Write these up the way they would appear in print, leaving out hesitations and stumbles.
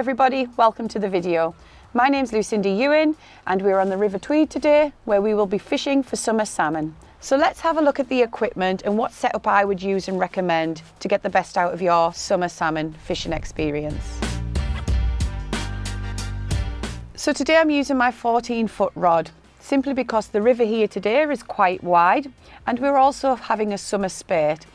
everybody, welcome to the video. My name's Lucinda Ewin and we're on the River Tweed today where we will be fishing for summer salmon. So let's have a look at the equipment and what setup I would use and recommend to get the best out of your summer salmon fishing experience. So today I'm using my 14-foot rod, simply because the river here today is quite wide and we're also having a summer spate.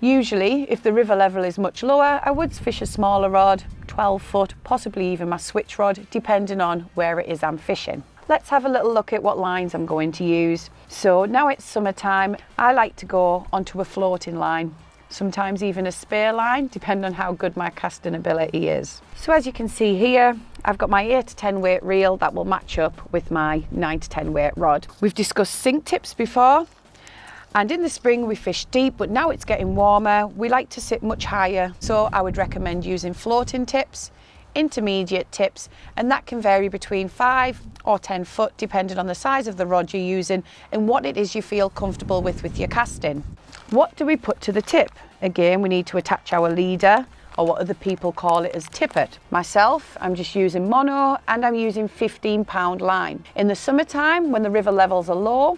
Usually, if the river level is much lower, I would fish a smaller rod, 12 foot, possibly even my switch rod, depending on where it is I'm fishing. Let's have a little look at what lines I'm going to use. So now it's summertime, I like to go onto a floating line, sometimes even a spare line, depending on how good my casting ability is. So as you can see here, I've got my 8 to 10 weight reel that will match up with my 9 to 10 weight rod. We've discussed sink tips before. And in the spring we fish deep, but now it's getting warmer. We like to sit much higher, so I would recommend using floating tips, intermediate tips, and that can vary between 5 or 10 foot depending on the size of the rod you're using and what it is you feel comfortable with your casting. What do we put to the tip? Again, we need to attach our leader, or what other people call it as tippet. Myself, I'm just using mono and I'm using 15-pound line. In the summertime, when the river levels are low,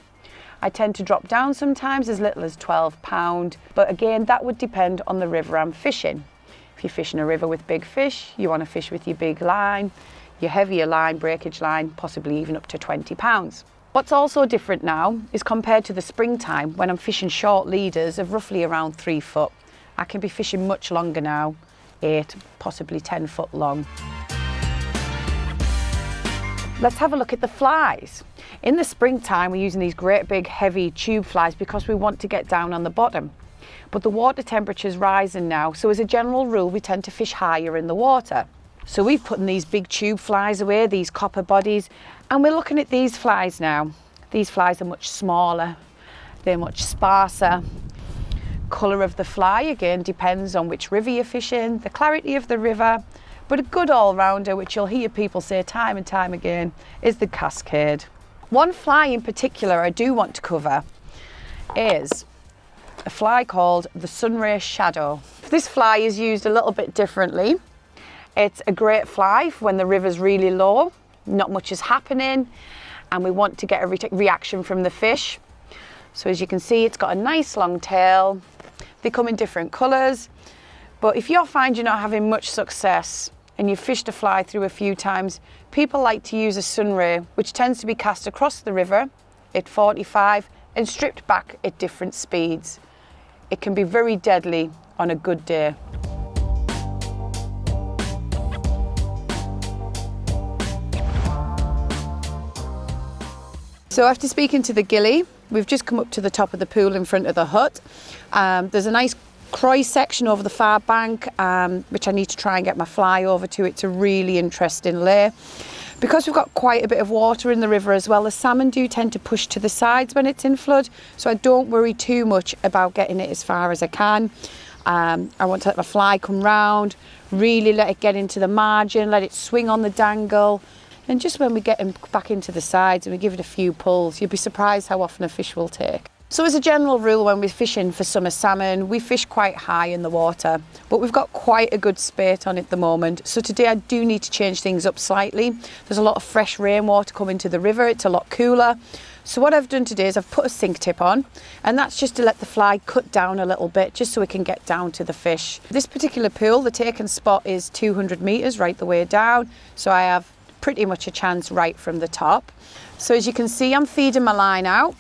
I tend to drop down sometimes as little as 12 pound, but again, that would depend on the river I'm fishing. If you're fishing a river with big fish, you want to fish with your big line, your heavier line, breakage line, possibly even up to 20 pounds. What's also different now is compared to the springtime when I'm fishing short leaders of roughly around 3 foot. I can be fishing much longer now, 8, possibly 10 foot long. Let's have a look at the flies. In the springtime, we're using these great big heavy tube flies because we want to get down on the bottom. But the water temperature is rising now, so as a general rule, we tend to fish higher in the water. So we've put these big tube flies away, these copper bodies, and we're looking at these flies now. These flies are much smaller, they're much sparser. Colour of the fly, again, depends on which river you're fishing, the clarity of the river, but a good all-rounder, which you'll hear people say time and time again, is the cascade. One fly in particular I do want to cover is a fly called the sunray shadow. This fly is used a little bit differently. It's a great fly when the river's really low, not much is happening, and we want to get a reaction from the fish. So as you can see, it's got a nice long tail. They come in different colours, but if you're finding you're not having much success and you've fished a fly through a few times, people like to use a sunray, which tends to be cast across the river at 45 and stripped back at different speeds. It can be very deadly on a good day. So after speaking to the gilly, we've just come up to the top of the pool in front of the hut. There's a nice croy section over the far bank, which I need to try and get my fly over to. It's a really interesting lay. Because we've got quite a bit of water in the river as well, the salmon do tend to push to the sides when it's in flood, so I don't worry too much about getting it as far as I can. I want to let my fly come round, really let it get into the margin, let it swing on the dangle, and just when we get him back into the sides and we give it a few pulls, you'll be surprised how often a fish will take. So as a general rule, when we're fishing for summer salmon, we fish quite high in the water, but we've got quite a good spate on at the moment. So today I do need to change things up slightly. There's a lot of fresh rainwater coming to the river, it's a lot cooler. So what I've done today is I've put a sink tip on, and that's just to let the fly cut down a little bit, just so we can get down to the fish. This particular pool, the taken spot is 200 metres right the way down, so I have pretty much a chance right from the top. So as you can see, I'm feeding my line out.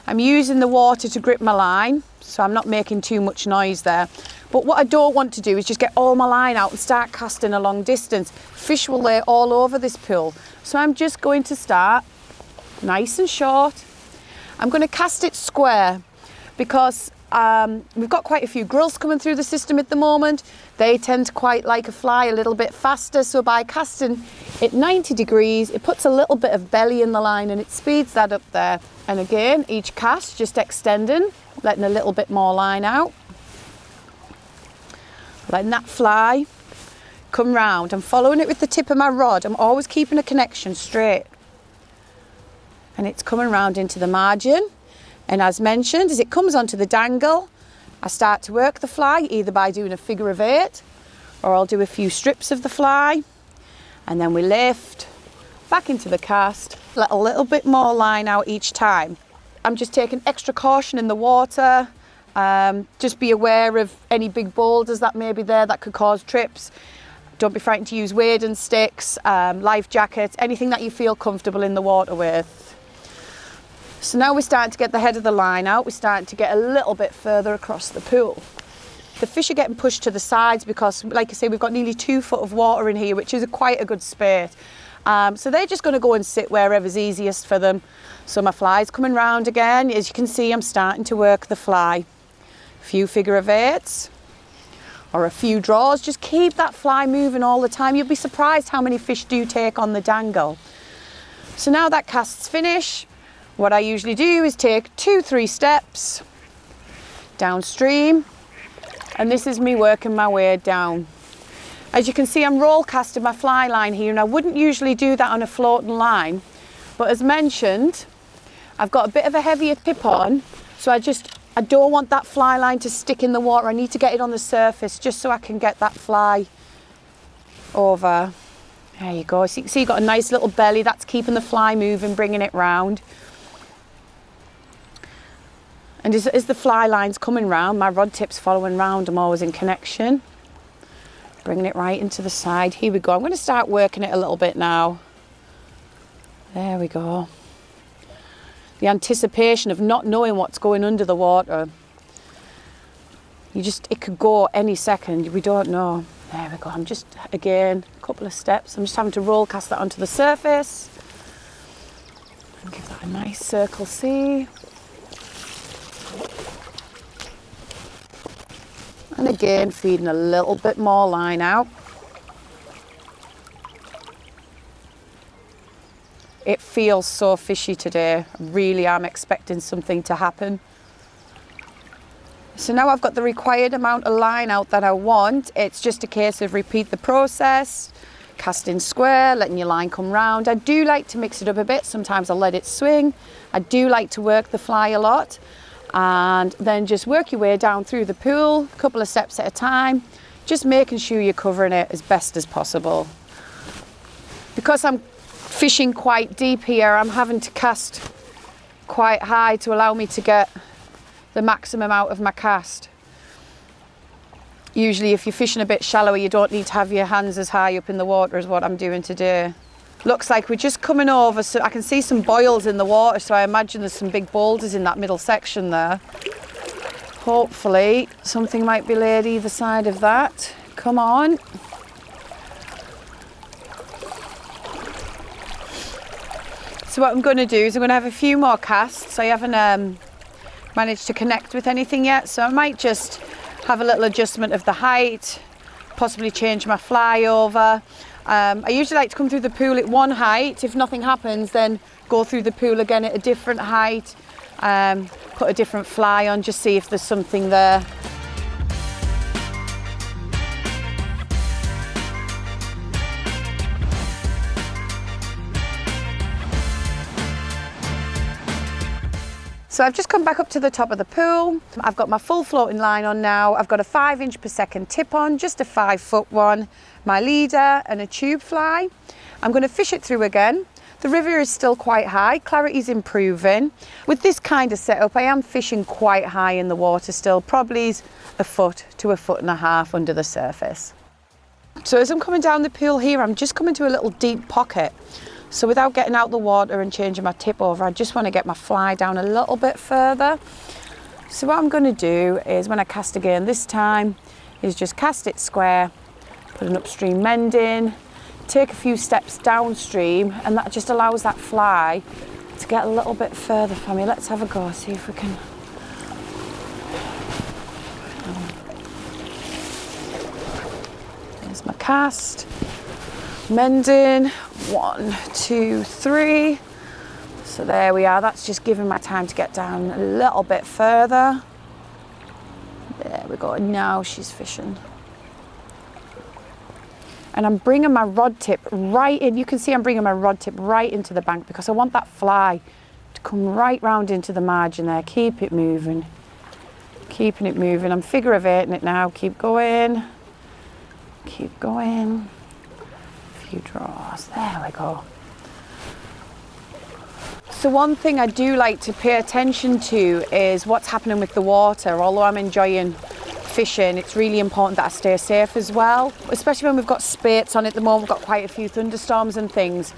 I'm using the water to grip my line, so I'm not making too much noise there. But what I don't want to do is just get all my line out and start casting a long distance. Fish will lay all over this pool. So I'm just going to start nice and short. I'm going to cast it square because we've got quite a few grills coming through the system at the moment. They tend to quite like a fly a little bit faster, so by casting at 90 degrees, it puts a little bit of belly in the line and it speeds that up there. And again, each cast just extending, letting a little bit more line out. Letting that fly come round. I'm following it with the tip of my rod. I'm always keeping a connection straight. And it's coming round into the margin. And as mentioned, as it comes onto the dangle, I start to work the fly either by doing a figure of 8 or I'll do a few strips of the fly. And then we lift back into the cast, let a little bit more line out each time. I'm just taking extra caution in the water. Just be aware of any big boulders that may be there that could cause trips. Don't be frightened to use wading sticks, life jackets, anything that you feel comfortable in the water with. So now we're starting to get the head of the line out. We're starting to get a little bit further across the pool. The fish are getting pushed to the sides because, like I say, we've got nearly 2 foot of water in here, which is quite a good space. So they're just going to go and sit wherever's easiest for them. So my fly's coming round again. As you can see, I'm starting to work the fly. A few figure of 8s or a few draws. Just keep that fly moving all the time. You'll be surprised how many fish do take on the dangle. So now that cast's finished, what I usually do is take 2-3 steps downstream, and this is me working my way down. As you can see, I'm roll casting my fly line here, and I wouldn't usually do that on a floating line, but as mentioned, I've got a bit of a heavier tip on, so I don't want that fly line to stick in the water. I need to get it on the surface just so I can get that fly over. There you go. So you can see you've got a nice little belly. That's keeping the fly moving, bringing it round. And as the fly line's coming round, my rod tip's following round. I'm always in connection. Bringing it right into the side. Here we go. I'm going to start working it a little bit now. There we go. The anticipation of not knowing what's going under the water. It could go any second. We don't know. There we go. I'm just, again, a couple of steps. I'm just having to roll cast that onto the surface. And give that a nice circle C. And again, feeding a little bit more line out. It feels so fishy today. Really, I'm expecting something to happen. So now I've got the required amount of line out that I want. It's just a case of repeat the process, casting square, letting your line come round. I do like to mix it up a bit. Sometimes I'll let it swing. I do like to work the fly a lot. And then just work your way down through the pool, a couple of steps at a time, just making sure you're covering it as best as possible. Because I'm fishing quite deep here, I'm having to cast quite high to allow me to get the maximum out of my cast. Usually if you're fishing a bit shallower, you don't need to have your hands as high up in the water as what I'm doing today. Looks like we're just coming over, so I can see some boils in the water, so I imagine there's some big boulders in that middle section there. Hopefully something might be laid either side of that. Come on. So what I'm going to do is I'm going to have a few more casts. I haven't managed to connect with anything yet, so I might just have a little adjustment of the height, possibly change my fly over. I usually like to come through the pool at one height. If nothing happens, then go through the pool again at a different height, put a different fly on, just see if there's something there. So I've just come back up to the top of the pool. I've got my full floating line on now. I've got a 5 inch per second tip on, just a 5 foot one, my leader and a tube fly. I'm going to fish it through again. The river is still quite high, clarity's improving. With this kind of setup, I am fishing quite high in the water still, probably a foot to a foot and a half under the surface. So as I'm coming down the pool here, I'm just coming to a little deep pocket. So without getting out the water and changing my tip over, I just want to get my fly down a little bit further. So what I'm going to do is, when I cast again this time, is just cast it square, put an upstream mend in, take a few steps downstream, and that just allows that fly to get a little bit further for me. Let's have a go, see if we can. There's my cast. Mending, 1, 2, 3. So there we are. That's just giving my time to get down a little bit further. There we go. Now she's fishing. And I'm bringing my rod tip right in. You can see I'm bringing my rod tip right into the bank because I want that fly to come right round into the margin there. Keep it moving. Keeping it moving. I'm figure of 8ing it now. Keep going. Keep going. few draws. There we go. So one thing I do like to pay attention to is what's happening with the water. Although I'm enjoying fishing, it's really important that I stay safe as well, especially when we've got spates on at the moment. We've got quite a few thunderstorms and things.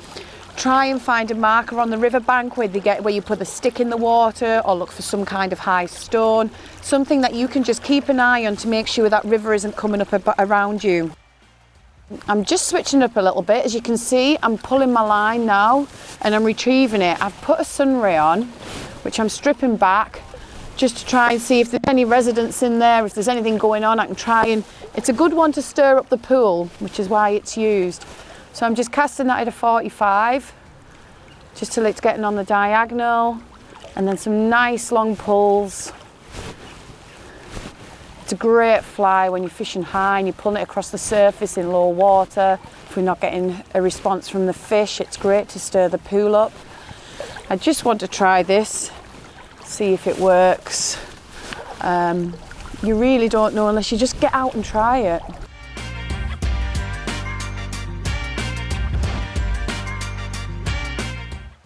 Try and find a marker on the riverbank where you put the stick in the water, or look for some kind of high stone, something that you can just keep an eye on to make sure that river isn't coming up around you. I'm just switching up a little bit. As you can see, I'm pulling my line now and I'm retrieving it. I've put a sunray on, which I'm stripping back just to try and see if there's any residents in there, if there's anything going on. I can try and, it's a good one to stir up the pool, which is why it's used. So I'm just casting that at a 45, just till it's getting on the diagonal, and then some nice long pulls. It's a great fly when you're fishing high and you're pulling it across the surface in low water. If we're not getting a response from the fish, it's great to stir the pool up. I just want to try this, see if it works. You really don't know unless you just get out and try it.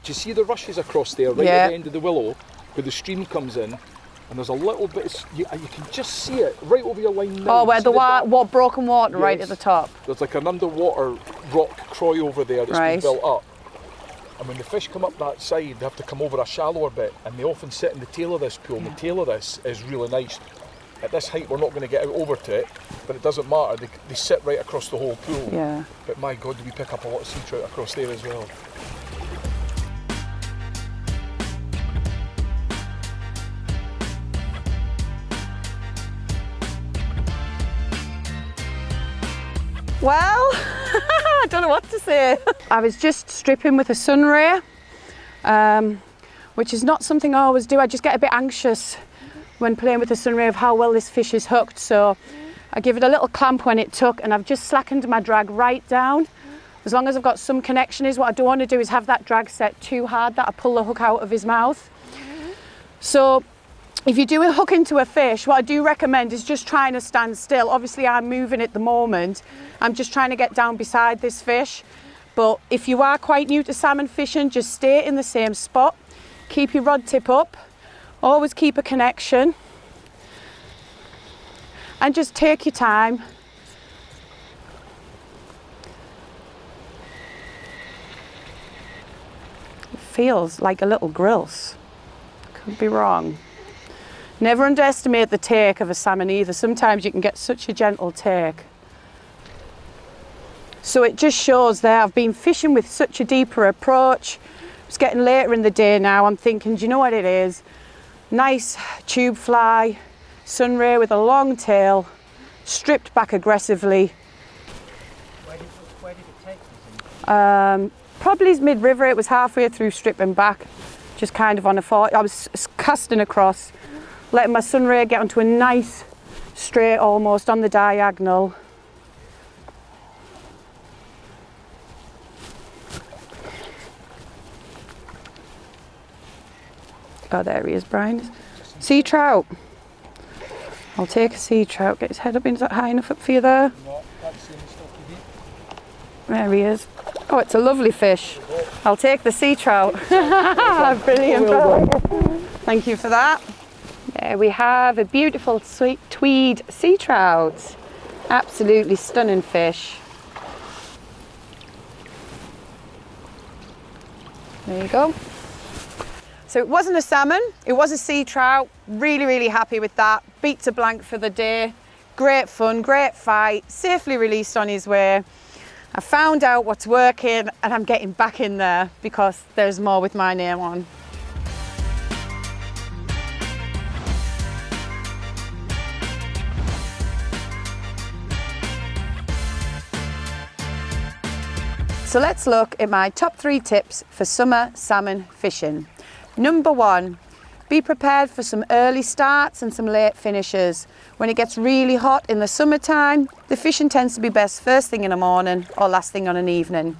Do you see the rushes across there, right at the end of the willow, where the stream comes in? And there's a little bit, you can just see it right over your line now. Oh, where the broken water, yes, right at the top. There's like an underwater rock croy over there that's been built up. And when the fish come up that side, they have to come over a shallower bit, and they often sit in the tail of this pool. And the tail of this is really nice. At this height, we're not going to get out over to it, but it doesn't matter. They sit right across the whole pool. Yeah. But my God, do we pick up a lot of sea trout across there as well. Well, I don't know what to say. I was just stripping with a sunray, which is not something I always do. I just get a bit anxious when playing with the sunray of how well this fish is hooked. So I give it a little clamp when it took, and I've just slackened my drag right down. As long as I've got some connection, is what I don't want to do is have that drag set too hard that I pull the hook out of his mouth. So if you do a hook into a fish, what I do recommend is just trying to stand still. Obviously I'm moving at the moment. I'm just trying to get down beside this fish. But if you are quite new to salmon fishing, just stay in the same spot. Keep your rod tip up. Always keep a connection. And just take your time. It feels like a little grilse. Could be wrong. Never underestimate the take of a salmon either. Sometimes you can get such a gentle take. So it just shows there, I've been fishing with such a deeper approach. It's getting later in the day now. I'm thinking, do you know what it is? Nice tube fly, sunray with a long tail, stripped back aggressively. Where did it take you? Probably mid-river. It was halfway through stripping back, just kind of on a 40. I was casting across, letting my sunray get onto a nice straight almost on the diagonal. Oh, there he is, Brian. Sea trout. I'll take a sea trout. Get his head up. Is that high enough up for you there? There he is. Oh, it's a lovely fish. I'll take the sea trout. Brilliant. Thank you for that. There we have a beautiful sweet tweed sea trout. Absolutely stunning fish. There you go. So it wasn't a salmon, it was a sea trout. Really, really happy with that. Beats a blank for the day. Great fun, great fight, safely released on his way. I found out what's working and I'm getting back in there because there's more with my name on. So let's look at my top 3 tips for summer salmon fishing. Number 1, be prepared for some early starts and some late finishes. When it gets really hot in the summertime, the fishing tends to be best first thing in the morning or last thing on an evening.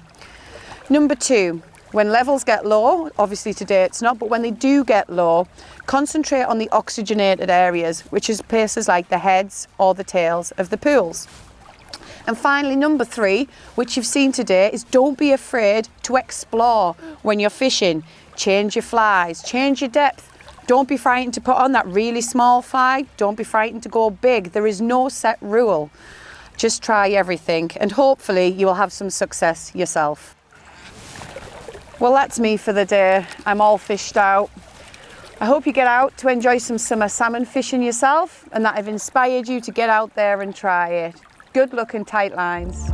Number 2, when levels get low, obviously today it's not, but when they do get low, concentrate on the oxygenated areas, which is places like the heads or the tails of the pools. And finally, number 3, which you've seen today, is don't be afraid to explore when you're fishing. Change your flies, change your depth. Don't be frightened to put on that really small fly. Don't be frightened to go big. There is no set rule. Just try everything and hopefully you will have some success yourself. Well, that's me for the day. I'm all fished out. I hope you get out to enjoy some summer salmon fishing yourself and that I've inspired you to get out there and try it. Good luck and tight lines.